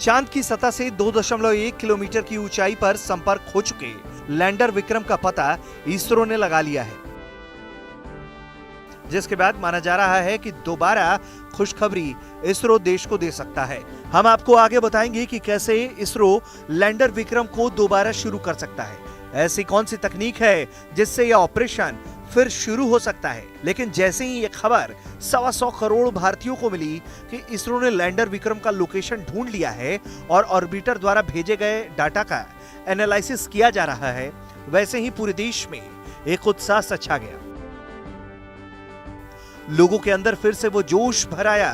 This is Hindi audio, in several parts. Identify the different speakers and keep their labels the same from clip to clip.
Speaker 1: चांद की सतह से 2.1 किलोमीटर की ऊंचाई पर संपर्क हो चुके लैंडर विक्रम का पता इसरो ने लगा लिया है, जिसके बाद माना जा रहा है कि दोबारा खुशखबरी इसरो देश को दे सकता है। हम आपको आगे बताएंगे कि कैसे इसरो लैंडर विक्रम को दोबारा शुरू कर सकता है, ऐसी कौन सी तकनीक है जिससे यह ऑपरेशन फिर शुरू हो सकता है। लेकिन जैसे ही ये खबर 125 करोड़ भारतीयों को मिली कि इसरो ने लैंडर विक्रम का लोकेशन ढूंढ लिया है और ऑर्बिटर द्वारा भेजे गए डाटा का एनालिसिस किया जा रहा है, वैसे ही पूरे देश में एक उत्साह सा छा गया। लोगों के अंदर फिर से वो जोश भर आया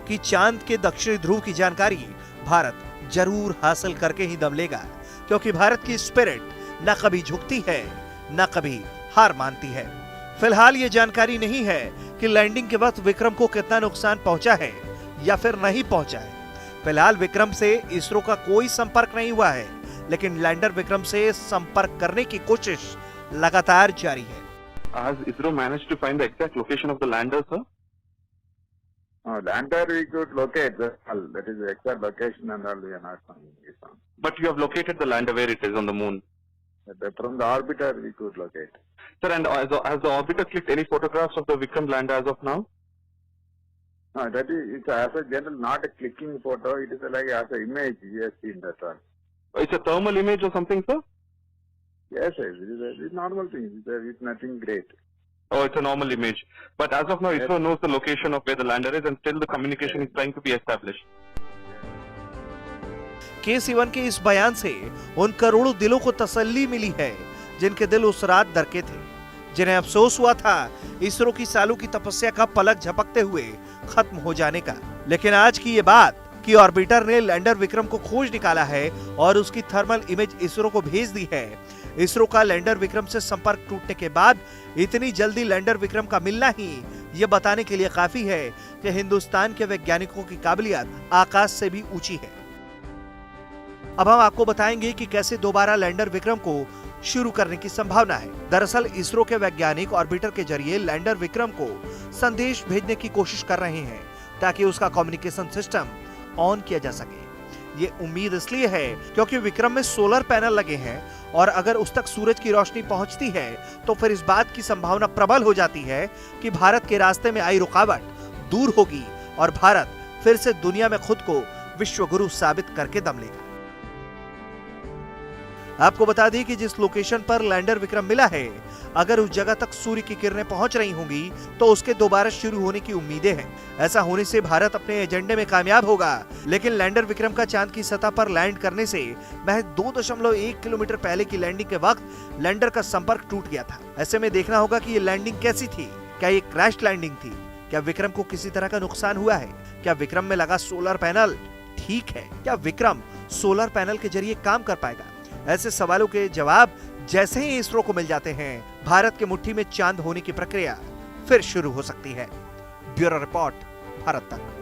Speaker 1: कि चांद के दक्षिणी ध्रुव की जानकारी भारत जरूर हासिल करके ही दम लेगा, क्योंकि भारत की स्पिरिट न कभी झुकती है न कभी हार मानती है। फिलहाल ये जानकारी नहीं है कि लैंडिंग के वक्त विक्रम को कितना नुकसान पहुंचा है या फिर नहीं पहुंचा है। फिलहाल विक्रम से इसरो का कोई संपर्क नहीं हुआ है, लेकिन लैंडर विक्रम से संपर्क करने की कोशिश लगातार जारी है।
Speaker 2: Has ISRO managed to find the exact location of the lander, sir?
Speaker 3: Lander we could locate that is the exact location and all we are not finding it on.
Speaker 2: But you have located the lander where it is on the moon.
Speaker 3: From the orbiter we could locate.
Speaker 2: Sir, and has the orbiter clicked any photographs of the Vikram lander as of now?
Speaker 3: No, that is it's as a general not a clicking photo. It is like as an image we have seen that one.
Speaker 2: It's a thermal image or something, sir?
Speaker 3: Yes, it is a normal thing. It's nothing great.
Speaker 2: Oh, it's a normal image. But as of now, ISRO knows the location of where the lander is, and still the communication is trying to be established.
Speaker 1: K-Sivan के इस बयान से उन करोड़ों दिलों को तसल्ली मिली है जिनके दिल उस रात डरके थे, जिन्हें अफसोस हुआ था इसरो की सालों की तपस्या का पलक झपकते हुए खत्म हो जाने का। लेकिन आज की ये बात कि ऑर्बिटर ने लैंडर विक्रम को खोज निकाला है और उसकी थर्मल इमेज इसरो को भेज दी है। इसरो का लैंडर विक्रम से संपर्क टूटने के बाद इतनी जल्दी लैंडर विक्रम का मिलना ही ये बताने के लिए काफी है कि हिंदुस्तान के वैज्ञानिकों की काबिलियत आकाश से भी ऊंची है। अब हम आपको बताएंगे कि कैसे दोबारा लैंडर विक्रम को शुरू करने की संभावना है। दरअसल इसरो के वैज्ञानिक ऑर्बिटर के जरिए लैंडर विक्रम को संदेश भेजने की कोशिश कर रहे हैं ताकि उसका कम्युनिकेशन सिस्टम ऑन किया जा सके। ये उम्मीद इसलिए है क्योंकि विक्रम में सोलर पैनल लगे हैं और अगर उस तक सूरज की रोशनी पहुंचती है तो फिर इस बात की संभावना प्रबल हो जाती है कि भारत के रास्ते में आई रुकावट दूर होगी और भारत फिर से दुनिया में खुद को विश्व गुरु साबित करके दम लेगा। आपको बता दें कि जिस लोकेशन पर लैंडर विक्रम मिला है, अगर उस जगह तक सूर्य की किरणें पहुंच रही होंगी तो उसके दोबारा शुरू होने की उम्मीदें हैं। ऐसा होने से भारत अपने एजेंडे में कामयाब होगा। लेकिन लैंडर विक्रम का चांद की सतह पर लैंड करने से महज 2.1 किलोमीटर पहले की लैंडिंग के वक्त लैंडर का संपर्क टूट गया था। ऐसे में देखना होगा कि ये लैंडिंग कैसी थी। क्या ये क्रैश लैंडिंग थी? क्या विक्रम को किसी तरह का नुकसान हुआ है? क्या विक्रम में लगा सोलर पैनल ठीक है? क्या विक्रम सोलर पैनल के जरिए काम कर पाएगा? ऐसे सवालों के जवाब जैसे ही इसरो को मिल जाते हैं, भारत के मुट्ठी में चांद होने की प्रक्रिया फिर शुरू हो सकती है। ब्यूरो रिपोर्ट, भारत तक।